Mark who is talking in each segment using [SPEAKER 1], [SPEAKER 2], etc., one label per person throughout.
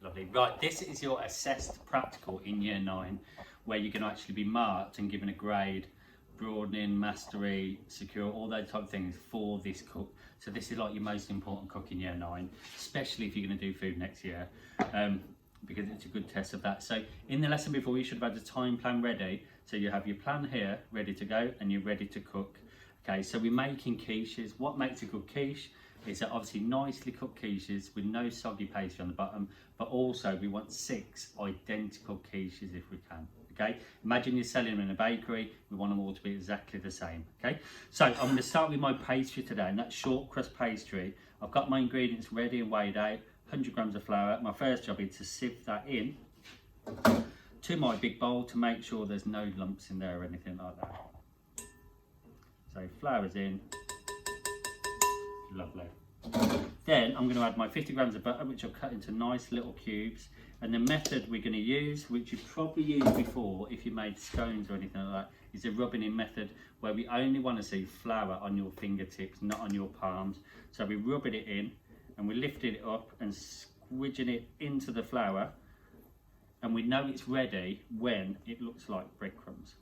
[SPEAKER 1] Lovely. Right, this is your assessed practical in year 9, where you're going to actually be marked and given a grade, broadening, mastery, secure, all those type of things for this cook. So this is like your most important cook in year 9, especially if you're going to do food next year, because it's a good test of that. So in the lesson before, you should have had a time plan ready. So you have your plan here ready to go and you're ready to cook. Okay, so we're making quiches. What makes a good quiche is that obviously nicely cooked quiches with no soggy pastry on the bottom, but also we want 6 identical quiches if we can. Okay, imagine you're selling them in a bakery, we want them all to be exactly the same. Okay, so I'm going to start with my pastry today, and that's short crust pastry. I've got my ingredients ready and weighed out, 100 grams of flour. My first job is to sieve that in to my big bowl to make sure there's no lumps in there or anything like that. So flour's in, lovely. Then I'm going to add my 50 grams of butter, which I've cut into nice little cubes. And the method we're going to use, which you've probably used before if you made scones or anything like that, is a rubbing in method where we only want to see flour on your fingertips, not on your palms. So we're rubbing it in and we're lifting it up and squidging it into the flour. And we know it's ready when it looks like breadcrumbs.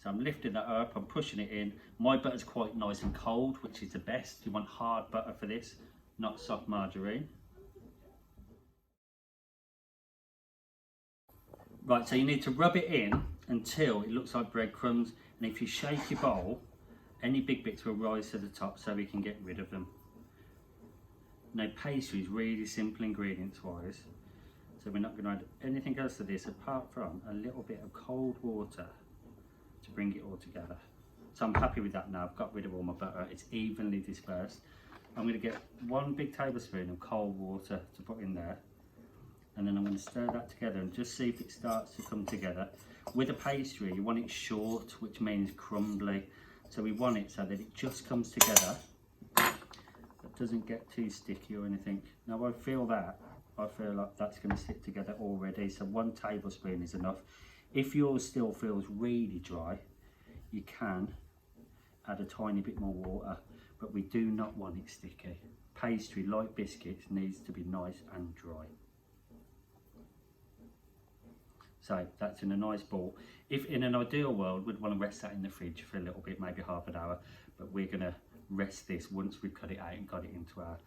[SPEAKER 1] So I'm lifting that up, I'm pushing it in. My butter's quite nice and cold, which is the best. You want hard butter for this, not soft margarine. Right, so you need to rub it in until it looks like breadcrumbs. And if you shake your bowl, any big bits will rise to the top so we can get rid of them. Now, pastry is really simple ingredients wise. So we're not going to add anything else to this apart from a little bit of cold water to bring it all together. So I'm happy with that now. I've got rid of all my butter. It's evenly dispersed. I'm going to get 1 big tablespoon of cold water to put in there. And then I'm going to stir that together and just see if it starts to come together. With a pastry, you want it short, which means crumbly. So we want it so that it just comes together. It doesn't get too sticky or anything. Now I feel like that's going to stick together already. So 1 tablespoon is enough. If yours still feels really dry, you can add a tiny bit more water, but we do not want it sticky. Pastry, like biscuits, needs to be nice and dry. So that's in a nice ball. If in an ideal world, we'd want to rest that in the fridge for a little bit, maybe half an hour, but we're going to rest this once we've cut it out and got it into our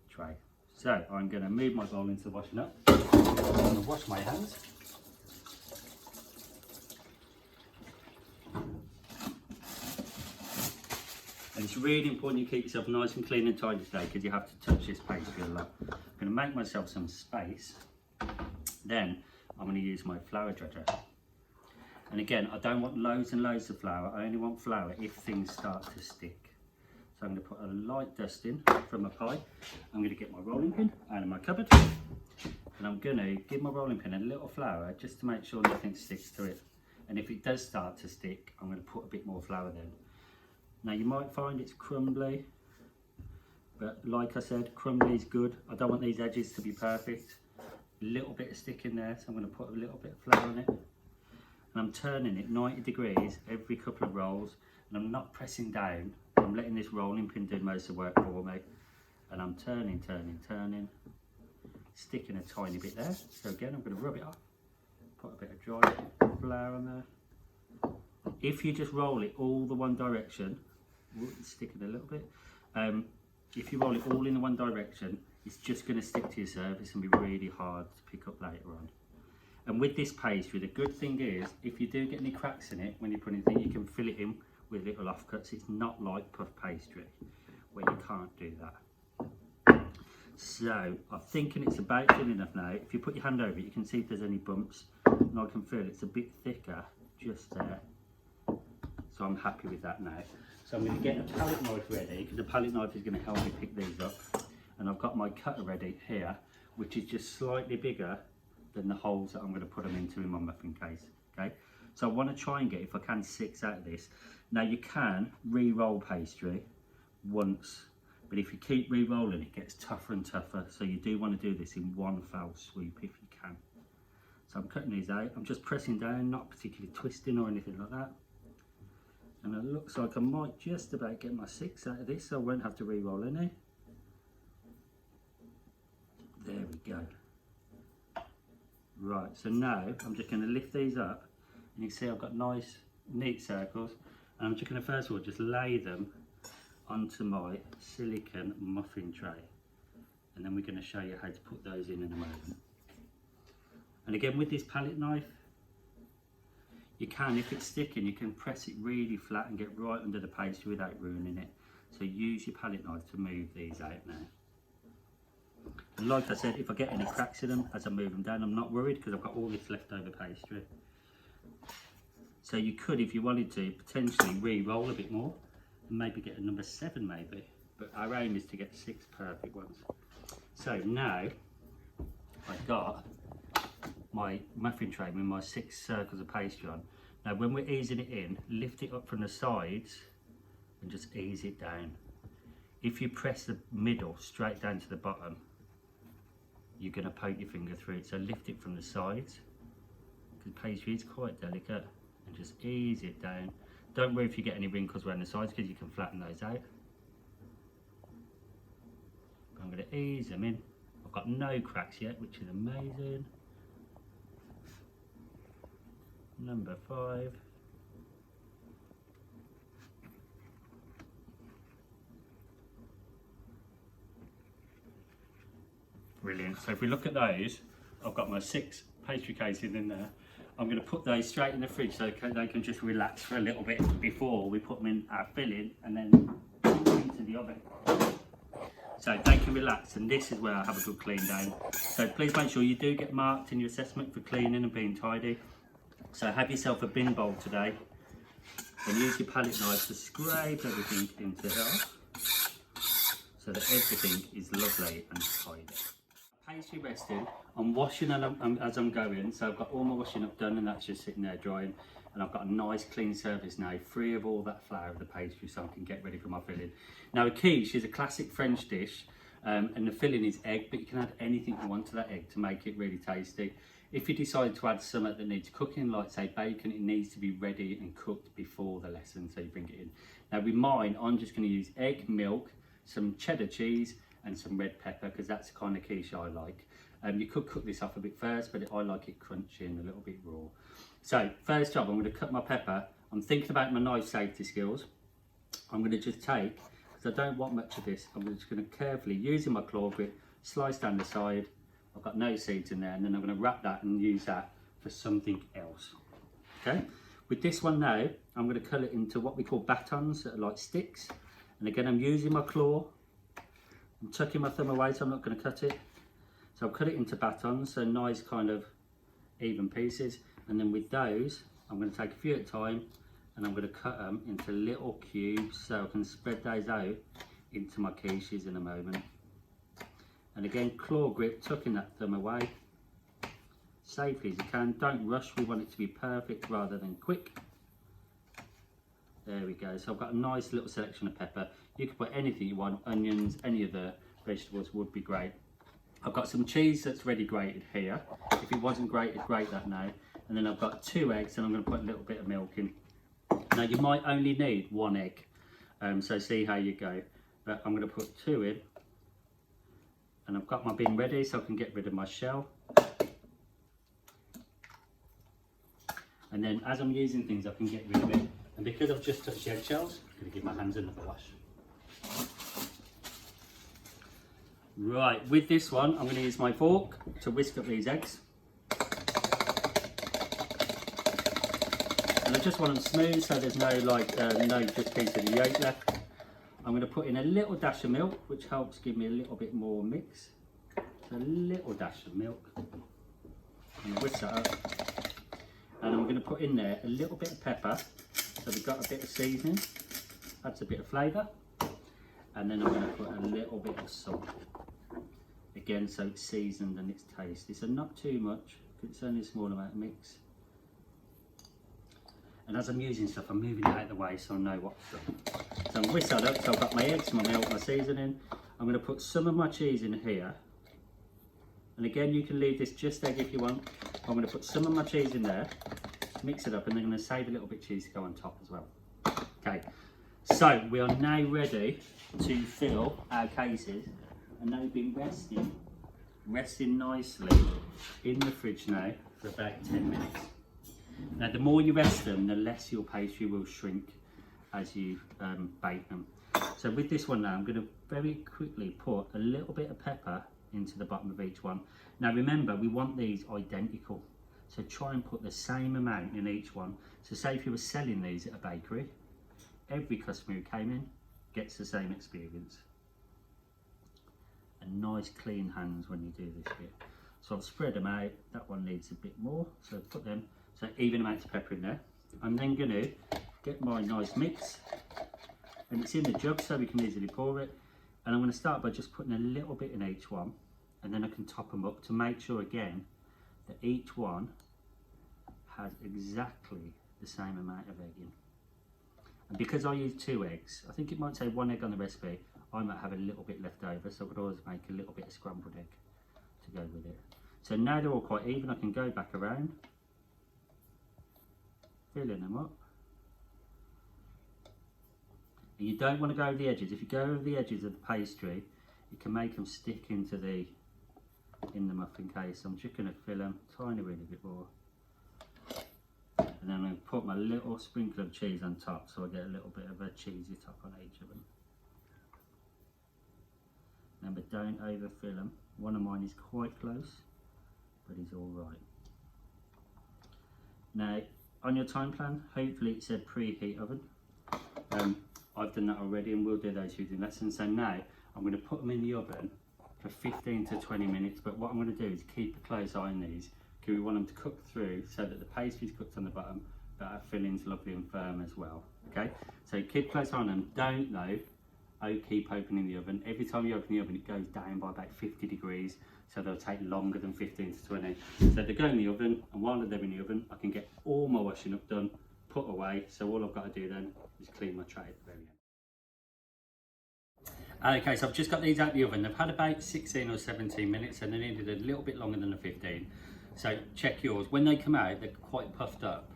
[SPEAKER 1] tray. So I'm going to move my bowl into the washing up. I'm going to wash my hands. And it's really important you keep yourself nice and clean and tidy today because you have to touch this pastry a lot. I'm going to make myself some space. Then I'm going to use my flour dredger. And again, I don't want loads and loads of flour. I only want flour if things start to stick. So I'm going to put a light dusting from a pie. I'm going to get my rolling pin out of my cupboard. And I'm going to give my rolling pin a little flour just to make sure nothing sticks to it. And if it does start to stick, I'm going to put a bit more flour then. Now you might find it's crumbly, but like I said, crumbly is good. I don't want these edges to be perfect. A little bit of stick in there, so I'm going to put a little bit of flour on it. And I'm turning it 90 degrees every couple of rolls, and I'm not pressing down. I'm letting this rolling pin do most of the work for me. And I'm turning, sticking a tiny bit there. So again, I'm going to rub it off, put a bit of dry flour on there. If you just roll it all the one direction, it's sticking a little bit. If you roll it all in the one direction, it's just going to stick to your surface and be really hard to pick up later on. And with this pastry, the good thing is, if you do get any cracks in it when you put it in, you can fill it in with little offcuts. It's not like puff pastry, where you can't do that. So, I'm thinking it's about thin enough now. If you put your hand over it, you can see if there's any bumps. And I can feel it's a bit thicker just there. So I'm happy with that now. So I'm going to get a palette knife ready, because the palette knife is going to help me pick these up. And I've got my cutter ready here, which is just slightly bigger than the holes that I'm going to put them into in my muffin case. Okay, so I want to try and get, if I can, 6 out of this. Now you can re-roll pastry once, but if you keep re-rolling, it gets tougher and tougher. So you do want to do this in one foul sweep if you can. So I'm cutting these out. I'm just pressing down, not particularly twisting or anything like that. And it looks like I might just about get my 6 out of this, so I won't have to re-roll any. There we go. Right, so now I'm just going to lift these up, and you can see I've got nice neat circles, and I'm just going to first of all just lay them onto my silicone muffin tray, and then we're going to show you how to put those in a moment. And again, with this palette knife, you can, if it's sticking, you can press it really flat and get right under the pastry without ruining it. So use your palette knife to move these out now. And like I said, if I get any cracks in them as I move them down, I'm not worried because I've got all this leftover pastry. So you could, if you wanted to, potentially re-roll a bit more and maybe get a number 7 maybe. But our aim is to get 6 perfect ones. So now I've got my muffin tray with my 6 circles of pastry on. Now when we're easing it in, lift it up from the sides and just ease it down. If you press the middle straight down to the bottom, you're going to poke your finger through it. So lift it from the sides, because pastry is quite delicate, and just ease it down. Don't worry if you get any wrinkles around the sides, because you can flatten those out. I'm going to ease them in. I've got no cracks yet, which is amazing. Number 5. Brilliant. So if we look at those, I've got my 6 pastry cases in there. I'm going to put those straight in the fridge so they can just relax for a little bit before we put them in our filling and then into the oven. So they can relax, and this is where I have a good clean down. So please make sure you do get marked in your assessment for cleaning and being tidy. So have yourself a bin bowl today and use your palette knife to scrape everything into it so that everything is lovely and tidy. Pastry resting, I'm washing as I'm going, so I've got all my washing up done and that's just sitting there drying, and I've got a nice clean surface now, free of all that flour of the pastry, so I can get ready for my filling. Now a quiche is a classic French dish, and the filling is egg, but you can add anything you want to that egg to make it really tasty. If you decide to add something that needs cooking, like say bacon, it needs to be ready and cooked before the lesson, so you bring it in. Now with mine, I'm just going to use egg, milk, some cheddar cheese and some red pepper, because that's the kind of quiche I like. You could cook this off a bit first, but I like it crunchy and a little bit raw. So first job, I'm going to cut my pepper. I'm thinking about my knife safety skills. I'm going to just take, because I don't want much of this, I'm just going to carefully, using my claw grip, slice down the side. I've got no seeds in there, and then I'm going to wrap that and use that for something else. Okay, with this one now, I'm going to cut it into what we call batons, that are like sticks. And again, I'm using my claw. I'm tucking my thumb away, so I'm not going to cut it. So I'll cut it into batons, so nice kind of even pieces. And then with those, I'm going to take a few at a time, and I'm going to cut them into little cubes so I can spread those out into my quiches in a moment. And again, claw grip, tucking that thumb away, safely as you can. Don't rush, we want it to be perfect rather than quick. There we go, so I've got a nice little selection of pepper. You can put anything you want, onions, any of the vegetables would be great. I've got some cheese that's ready grated here. If it wasn't grated, grate that now. And then I've got 2 eggs, and I'm going to put a little bit of milk in. Now you might only need 1 egg, so see how you go. But I'm going to put 2 in. And I've got my bin ready so I can get rid of my shell. And then as I'm using things, I can get rid of it. And because I've just touched the eggshells, I'm going to give my hands another wash. Right, with this one, I'm going to use my fork to whisk up these eggs. And I just want them smooth, so there's no no just piece of the yolk left. I'm going to put in a little dash of milk, which helps give me a little bit more mix. So a little dash of milk. I'm going to whisk that up. And I'm going to put in there a little bit of pepper. So we've got a bit of seasoning. That's a bit of flavour. And then I'm going to put a little bit of salt. Again, so it's seasoned and it's tasty. So not too much, because it's only a small amount of mix. And as I'm using stuff, I'm moving it out of the way so I know what's done. So I'm whisk that up, so I've got my eggs, my milk, my seasoning. I'm going to put some of my cheese in here. And again, you can leave this just egg if you want. I'm going to put some of my cheese in there, mix it up, and then I'm going to save a little bit of cheese to go on top as well. Okay, so we are now ready to fill our cases, and they've been resting nicely in the fridge now for about 10 minutes. Now the more you rest them, the less your pastry will shrink as you bake them. So with this one now, I'm going to very quickly put a little bit of pepper into the bottom of each one. Now remember, we want these identical. So try and put the same amount in each one. So say if you were selling these at a bakery, every customer who came in gets the same experience. And nice clean hands when you do this bit. So I'll spread them out. That one needs a bit more, so put them, so even amounts of pepper in there. I'm then going to get my nice mix, and it's in the jug so we can easily pour it. And I'm going to start by just putting a little bit in each one, and then I can top them up to make sure again that each one has exactly the same amount of egg in. And because I use 2 eggs, I think it might say 1 egg on the recipe, I might have a little bit left over, so I could always make a little bit of scrambled egg to go with it. So now they're all quite even, I can go back around, filling them up. And you don't want to go over the edges. If you go over the edges of the pastry, you can make them stick into the muffin case. I'm just going to fill them tiny really bit more. And then I'm going to put my little sprinkle of cheese on top, so I get a little bit of a cheesy top on each of them. Remember, don't overfill them. One of mine is quite close, but he's all right. Now, on your time plan, hopefully it said preheat oven. I've done that already, and we'll do those using lessons. So now I'm going to put them in the oven for 15 to 20 minutes. But what I'm going to do is keep a close eye on these, because we want them to cook through so that the pastry's cooked on the bottom, but our filling's lovely and firm as well. Okay, so keep a close eye on them. Don't though, keep opening the oven. Every time you open the oven, it goes down by about 50 degrees, so they'll take longer than 15 to 20. So they go in the oven, and while they're in the oven, I can get all my washing up done, put away. So all I've got to do then is clean my tray at the very end. Okay, so I've just got these out of the oven. They've had about 16 or 17 minutes, and they needed a little bit longer than the 15. So check yours. When they come out, they're quite puffed up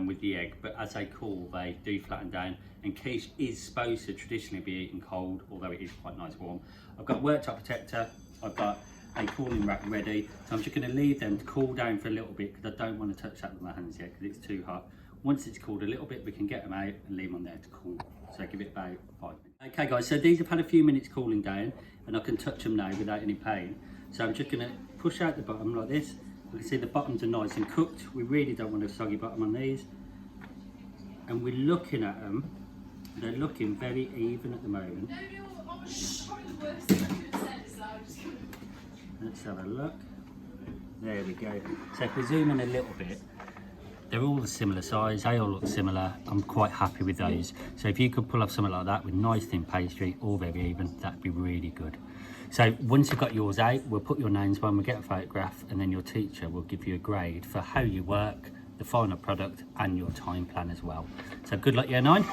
[SPEAKER 1] with the egg, but as they cool, they do flatten down. And quiche is supposed to traditionally be eaten cold, although it is quite nice warm. I've got a worktop protector. I've got a cooling rack ready. So I'm just going to leave them to cool down for a little bit, because I don't want to touch that with my hands yet, because it's too hot. Once it's cooled a little bit, we can get them out and leave them on there to cool. So give it about 5 minutes. Okay guys, so these have had a few minutes cooling down, and I can touch them now without any pain. So I'm just going to push out the bottom like this. You can see the bottoms are nice and cooked. We really don't want a soggy bottom on these. And we're looking at them, they're looking very even at the moment. Let's have a look. There we go. So if we zoom in a little bit, they're all the similar size, they all look similar. I'm quite happy with those. So if you could pull off something like that with nice thin pastry, all very even, that'd be really good. So once you've got yours out, we'll put your names on, we'll get a photograph, and then your teacher will give you a grade for how you work, the final product, and your time plan as well. So good luck, year 9.